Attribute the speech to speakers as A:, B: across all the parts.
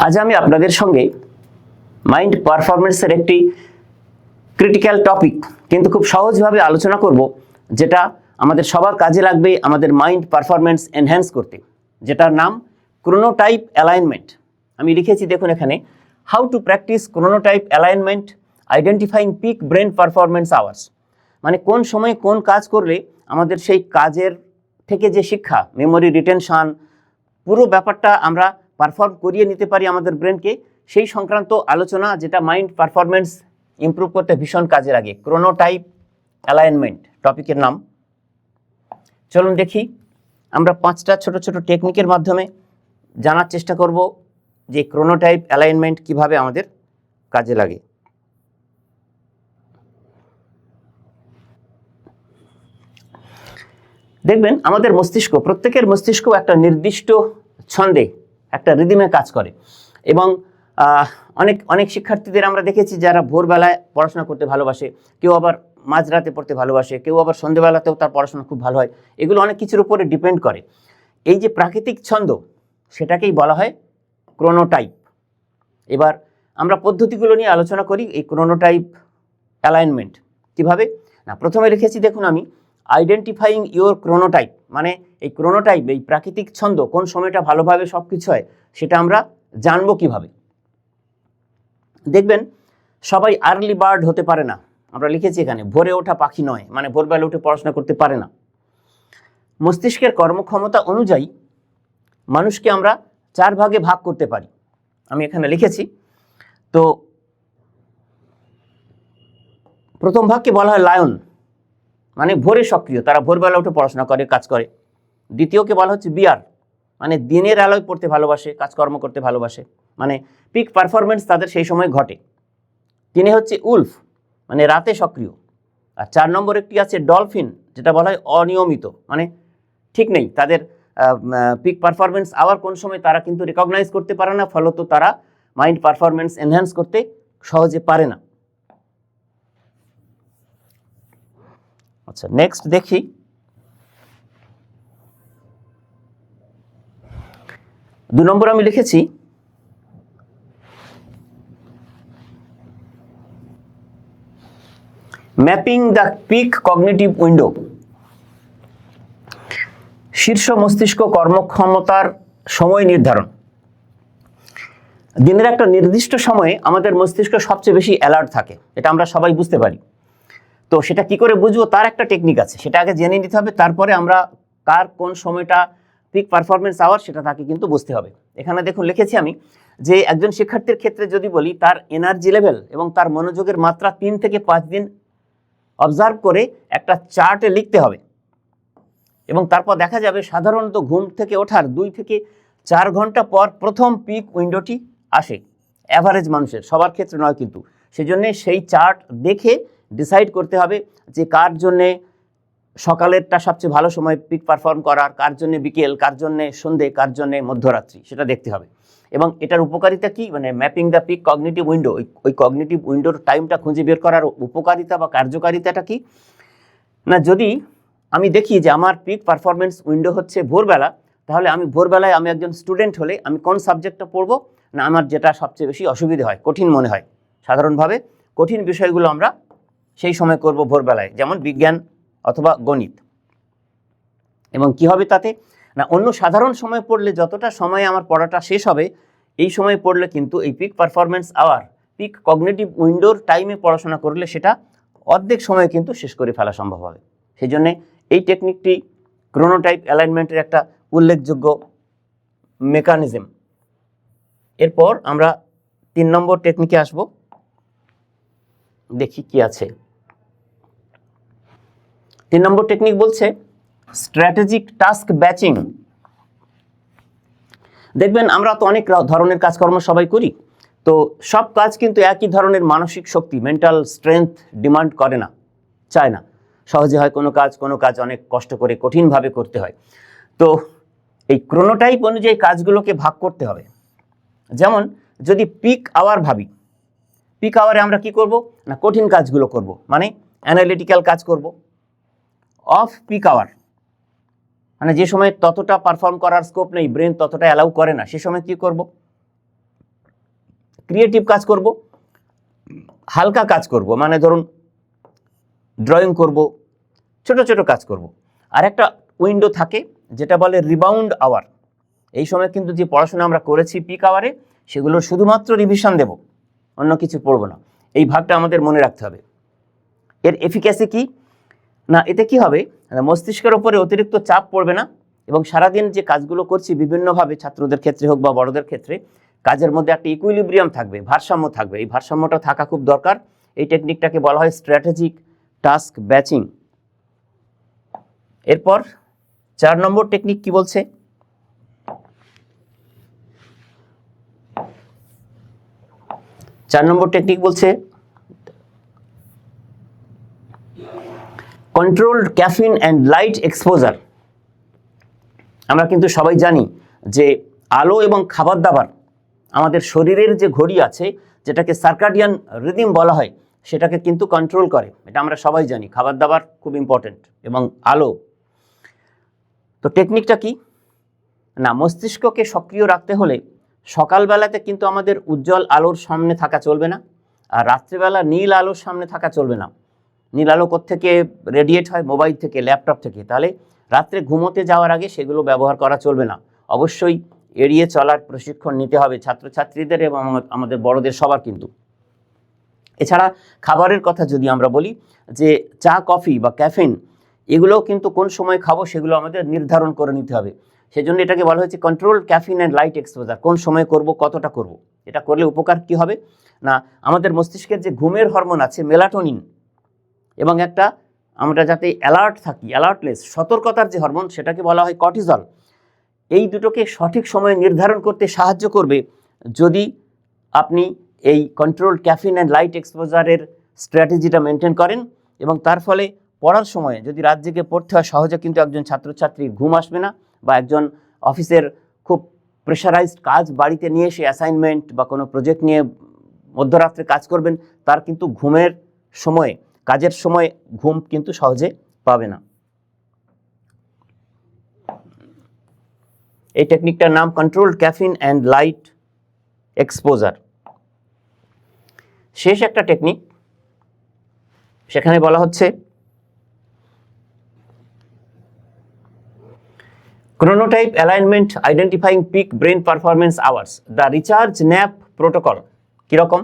A: আজ আমি আপনাদের সঙ্গে মাইন্ড পারফরমেন্সের একটি ক্রিটিক্যাল টপিক কিন্তু খুব সহজভাবে আলোচনা করব, যেটা আমাদের সবার কাজে লাগবে আমাদের মাইন্ড পারফরমেন্স এনহ্যান্স করতে, যেটার নাম ক্রোনোটাইপ অ্যালাইনমেন্ট। আমি লিখেছি দেখুন এখানে, how to practice chronotype alignment identifying peak brain performance hours. মানে কোন সময়ে কোন কাজ করলে আমাদের সেই কাজের থেকে যে শিক্ষা, মেমোরি রিটেনশন, পুরো ব্যাপারটা আমরা পারফর্ম করিয়ে নিতে পারি আমাদের ব্রেনকে, সেই সংক্রান্ত আলোচনা, যেটা মাইন্ড পারফরমেন্স ইমপ্রুভ করতে ভীষণ কাজে লাগে। ক্রোনোটাইপ অ্যালাইনমেন্ট টপিকের নাম। চলুন দেখি, আমরা 5টা ছোট ছোট টেকনিকের মাধ্যমে জানার চেষ্টা করব যে ক্রোনোটাইপ অ্যালাইনমেন্ট কিভাবে আমাদের কাজে লাগে। দেখবেন আমাদের মস্তিষ্ক, প্রত্যেকের মস্তিষ্ক একটা নির্দিষ্ট ছন্দে, একটা রিদিমে কাজ করে। এবং অনেক শিক্ষার্থীদের আমরা দেখেছি যারা ভোরবেলায় পড়াশোনা করতে ভালোবাসে, কেউ আবার মাঝরাতে পড়তে ভালোবাসে, কেউ আবার সন্ধ্যেবেলাতেও তার পড়াশোনা খুব ভালো হয়। এগুলো অনেক কিছুর উপরে ডিপেন্ড করে। এই যে প্রাকৃতিক ছন্দ, সেটাকেই বলা হয় ক্রোনোটাইপ। এবার আমরা পদ্ধতিগুলো নিয়ে আলোচনা করি। এই ক্রোনোটাইপ অ্যালাইনমেন্ট কিভাবে না, প্রথমে লিখেছি দেখুন আমি, আইডেন্টিফাইং ইওর ক্রোনোটাইপ। মানে এই ক্রোনোটাইপ, এই প্রাকৃতিক ছন্দ, কোন সময়টা ভালোভাবে সব কিছু হয় সেটা আমরা জানবো কিভাবে। দেখবেন সবাই আর্লি বার্ড হতে পারে না। আমরা লিখেছি এখানে, ভোরে ওঠা পাখি নয়, মানে ভোরবেলা উঠে পড়াশোনা করতে পারে না। মস্তিষ্কের কর্মক্ষমতা অনুযায়ী মানুষকে আমরা 4 ভাগে ভাগ করতে পারি, আমি এখানে লিখেছি। তো প্রথম ভাগকে বলা হয় লায়ন, মানে ভোরে সক্রিয়, তারা ভোরবেলা উঠে পড়াশোনা করে, কাজ করে। দ্বিতীয়কে বলা হচ্ছে বিয়ার, মানে দিনের আলোয় পড়তে ভালোবাসে, কাজকর্ম করতে ভালোবাসে, মানে পিক পারফরমেন্স তাদের সেই সময় ঘটে। 3 হচ্ছে উলফ, মানে রাতে সক্রিয়। আর 4 নম্বর একটি আছে ডলফিন, যেটা বলা হয় অনিয়মিত, মানে ঠিক নেই তাদের পিক পারফরমেন্স আবার কোন সময় তারা কিন্তু রেকগনাইজ করতে পারে না, ফলত তারা মাইন্ড পারফরমেন্স এনহ্যান্স করতে সহজে পারে না। আচ্ছা, নেক্সট দেখি, দু নম্বর আমি লিখেছি mapping the peak cognitive window. শীর্ষ মস্তিষ্ক কর্মক্ষমতার সময় নির্ধারণ। দিনের একটা নির্দিষ্ট সময়ে আমাদের মস্তিষ্ক সবচেয়ে বেশি অ্যালার্ট থাকে, এটা আমরা সবাই বুঝতে পারি। তো সেটা কি করে বুঝবো, তার একটা টেকনিক আছে, সেটা আগে জেনে নিতে হবে, তারপরে আমরা কার কোন সময়টা পিক পারফরমেন্স আওয়ার সেটা তাকে কিন্তু বুঝতে হবে। এখানে দেখুন লিখেছি আমি যে একজন শিক্ষার্থীর ক্ষেত্রে যদি বলি, তার এনার্জি লেভেল এবং তার মনোযোগের মাত্রা 3 থেকে 5 দিন অবজার্ভ করে একটা চার্টে লিখতে হবে। এবং তারপর দেখা যাবে সাধারণত ঘুম থেকে ওঠার 2 থেকে 4 ঘন্টা পর প্রথম পিক উইন্ডোটি আসে, অ্যাভারেজ মানুষের, সবার ক্ষেত্রে নয় কিন্তু। সেজন্যে সেই চার্ট দেখে ডিসাইড করতে হবে যে কার জন্যে সকালেরটা সবচেয়ে ভালো সময় পিক পারফর্ম করার, কার জন্যে বিকেল, কার জন্যে সন্ধে, কার জন্যে মধ্যরাত্রি, সেটা দেখতে হবে। এবং এটার উপকারিতা কি, মানে mapping the peak cognitive window, ওই কগনিটিভ উইন্ডোর টাইমটা খুঁজে বের করার উপকারিতা বা কার্যকারিতাটা কি না, যদি আমি দেখি যে আমার পিক পারফরমেন্স উইন্ডো হচ্ছে ভোরবেলা, তাহলে আমি ভোরবেলায়, আমি একজন স্টুডেন্ট হলে আমি কোন সাবজেক্টটা পড়বো না, আমার যেটা সবচেয়ে বেশি অসুবিধে হয়, কঠিন মনে হয়, সাধারণভাবে কঠিন বিষয়গুলো আমরা সেই সময় করব ভোরবেলায়, যেমন বিজ্ঞান অথবা গণিত। এবং কি হবে তাতে না, অন্য সাধারণ সময় পড়লে যতটা সময় আমার পড়াটা শেষ হবে, এই সময় পড়লে কিন্তু এই peak performance hour, peak cognitive উইন্ডোর টাইমে পড়াশোনা করলে সেটা অর্ধেক সময় কিন্তু শেষ করে ফেলা সম্ভব হবে। সেই জন্যে এই টেকনিকটি ক্রোনোটাইপ অ্যালাইনমেন্টের একটা উল্লেখযোগ্য মেকানিজম। এরপর আমরা 3 নম্বর টেকনিকে আসব, দেখি কি আছে। 3 নম্বর টেকনিক বলছে স্ট্র্যাটেজিক টাস্ক ব্যাচিং। দেখবেন আমরা তো অনেক ধরনের কাজকর্ম সবাই করি, তো সব কাজ কিন্তু একই ধরনের মানসিক শক্তি, মেন্টাল স্ট্রেংথ ডিমান্ড করে না, চায় না। সহজে হয় কোনো কাজ অনেক কষ্ট করে কঠিনভাবে করতে হয়। তো এই ক্রোনোটাইপ অনুযায়ী কাজগুলোকে ভাগ করতে হবে। যেমন যদি পিক আওয়ার ভাবি, পিক আওয়ারে আমরা কি করব না, কঠিন কাজগুলো করব, মানে অ্যানালিটিক্যাল কাজ করব। অফ পিক আওয়ার মানে যে সময় ততটা পারফর্ম করার স্কোপ নেই, ব্রেন ততটা অ্যালাউ করে না, সে সময় কি করব, ক্রিয়েটিভ কাজ করব, হালকা কাজ করব, মানে ধরুন ড্রয়িং করব, ছোট ছোট কাজ করব। আর একটা উইন্ডো থাকে যেটা বলে রিবাউন্ড আওয়ার। এই সময় কিন্তু যে পড়াশোনা আমরা করেছি পিক আওয়ারে, সেগুলোর শুধুমাত্র রিভিশন দেব, অন্য কিছু পড়ব না। এই ভাগটা আমাদের মনে রাখতে হবে। এর এফিক্যাসি কি না, এতে কি হবে, মস্তিষ্কের ওপরে অতিরিক্ত চাপ পড়বে না, এবং সারাদিন যে কাজগুলো করছি বিভিন্নভাবে, ছাত্রদের ক্ষেত্রে হোক বা বড়দের ক্ষেত্রে, কাজের মধ্যে একটা ইকুইলিব্রিয়াম থাকবে, ভারসাম্য থাকবে। এই ভারসাম্যটা থাকা খুব দরকার। এই টেকনিকটাকে বলা হয় স্ট্র্যাটেজিক টাস্ক ব্যাচিং। এরপর 4 নম্বর টেকনিক কি বলছে, টেকনিক বলছে controlled caffeine and light exposure. আমরা কিন্তু সবাই জানি যে আলো এবং খাবার দাবার আমাদের শরীরের যে ঘড়ি আছে, যেটাকে সার্কাডিয়ান রিদিম বলা হয়, সেটাকে কিন্তু কন্ট্রোল করে। এটা আমরা সবাই জানি, খাবার দাবার খুব ইম্পর্টেন্ট, এবং আলো। তো টেকনিকটা কি না, মস্তিষ্ককে সক্রিয় রাখতে হলে সকালবেলাতে কিন্তু আমাদের উজ্জ্বল আলোর সামনে থাকা চলবে না, আর রাত্রিবেলা নীল আলোর সামনে থাকা চলবে না। নীল আলো কোত্থেকে রেডিয়েট হয়? মোবাইল থেকে, ল্যাপটপ থেকে। তাহলে রাত্রে ঘুমোতে যাওয়ার আগে সেগুলো ব্যবহার করা চলবে না। অবশ্যই এড়িয়ে চলার প্রশিক্ষণ নিতে হবে ছাত্রছাত্রীদের এবং আমাদের বড়দের সবার কিন্তু। এছাড়া খাবারের কথা যদি আমরা বলি, যে চা, কফি বা ক্যাফিন, এগুলোও কিন্তু কোন সময় খাবো সেগুলো আমাদের নির্ধারণ করে নিতে হবে। সেজন্য এটাকে বলা হয়েছে control caffeine and light exposure. কোন সময় করব, কতটা করব। এটা করলে উপকার কি হবে না, আমাদের মস্তিষ্কের যে ঘুমের হরমোন আছে মেলাটোনিন, এবং একটা আমরা যাতে অ্যালার্ট থাকি, অ্যালার্টনেস, সতর্কতার যে হরমোন, সেটাকে বলা হয় কর্টিজল। এই দুটোকে সঠিক সময়ে নির্ধারণ করতে সাহায্য করবে যদি আপনি এই কন্ট্রোল ক্যাফিন অ্যান্ড লাইট এক্সপোজারের স্ট্র্যাটেজিটা মেনটেন করেন। এবং তার ফলে পড়ার সময় যদি রাত জেগে পড়তে হয়, সহজে কিন্তু একজন ছাত্রছাত্রীর ঘুম আসবে না, বা একজন অফিসের খুব প্রেশারাইজড কাজ বাড়িতে নিয়ে এসে অ্যাসাইনমেন্ট বা কোনো প্রজেক্ট নিয়ে মধ্যরাত্রে কাজ করবেন, তার কিন্তু ঘুমের সময়ে, কাজের সময় ঘুম কিন্তু সহজে পাবে না। এই টেকনিকটার নাম controlled caffeine and light exposure. শেষ একটা টেকনিক, সেখানে বলা হচ্ছে chronotype alignment identifying peak brain performance hours, the recharge nap protocol। কিরকম?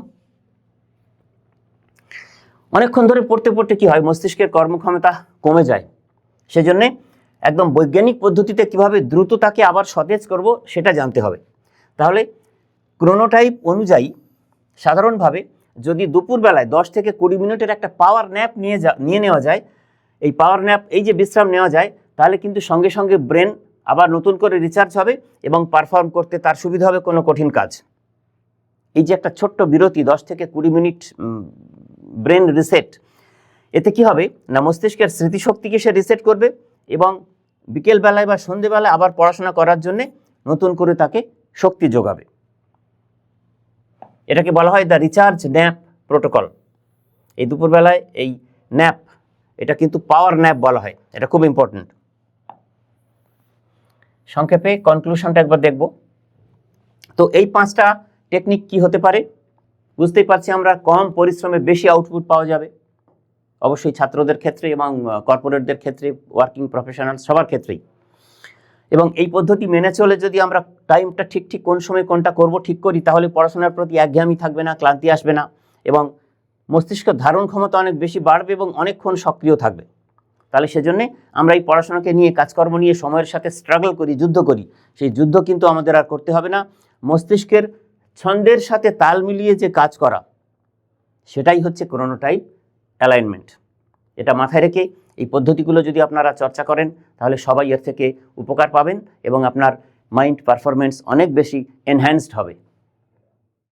A: অনেকক্ষণ ধরে পড়তে পড়তে কি হয়, মস্তিষ্কের কর্মক্ষমতা কমে যায়। সেজন্যে একদম বৈজ্ঞানিক পদ্ধতিতে কিভাবে দ্রুত তাকে আবার সতেজ করব সেটা জানতে হবে। তাহলে ক্রোনোটাইপ অনুযায়ী সাধারণভাবে যদি দুপুরবেলায় 10 থেকে 20 মিনিটের একটা পাওয়ার ন্যাপ নিয়ে নেওয়া যায়, এই পাওয়ার ন্যাপ, এই যে বিশ্রাম নেওয়া যায়, তাহলে কিন্তু সঙ্গে সঙ্গে ব্রেন আবার নতুন করে রিচার্জ হবে এবং পারফর্ম করতে তার সুবিধা হবে কোনো কঠিন কাজ। এই যে একটা ছোট্ট বিরতি, 10 থেকে 20 মিনিট ব্রেন রিসেট, এতে কি হবে না, মস্তিষ্কের স্মৃতিশক্তিকে সে রিসেট করবে এবং বিকেলবেলায় বা সন্ধেবেলায় আবার পড়াশোনা করার জন্যে নতুন করে তাকে শক্তি যোগাবে। এটাকে বলা হয় দ্য রিচার্জ ন্যাপ প্রোটোকল। এই দুপুরবেলায় এই ন্যাপ, এটা কিন্তু পাওয়ার ন্যাপ বলা হয়, এটা খুব ইম্পর্টেন্ট। সংক্ষেপে কনক্লুশনটা একবার দেখব। তো এই 5টা টেকনিক কি হতে পারে, বুঝতেই পারছি আমরা, কম পরিশ্রমে বেশি আউটপুট পাওয়া যাবে, অবশ্যই ছাত্রদের ক্ষেত্রে এবং কর্পোরেটদের ক্ষেত্রে, ওয়ার্কিং প্রফেশনাল সবার ক্ষেত্রেই। এবং এই পদ্ধতি মেনে চলে যদি আমরা টাইমটা ঠিক কোন সময় কোনটা করব ঠিক করি, তাহলে পড়াশোনার প্রতি একঘেয়েমি থাকবে না, ক্লান্তি আসবে না, এবং মস্তিষ্ক ধারণ ক্ষমতা অনেক বেশি বাড়বে এবং অনেকক্ষণ সক্রিয় থাকবে। তাহলে সেজন্যে আমরা এই পড়াশোনাকে নিয়ে, কাজকর্ম নিয়ে সময়ের সাথে স্ট্রাগল করি, যুদ্ধ করি, সেই যুদ্ধ কিন্তু আমাদের আর করতে হবে না। মস্তিষ্কের ছন্দের সাথে তাল মিলিয়ে যে কাজ করা, সেটাই হচ্ছে ক্রোনোটাইপ অ্যালাইনমেন্ট। এটা মাথায় রেখে এই পদ্ধতিগুলো যদি আপনারা চর্চা করেন, তাহলে সবাই এর থেকে উপকার পাবেন এবং আপনার মাইন্ড পারফরমেন্স অনেক বেশি এনহ্যান্সড হবে।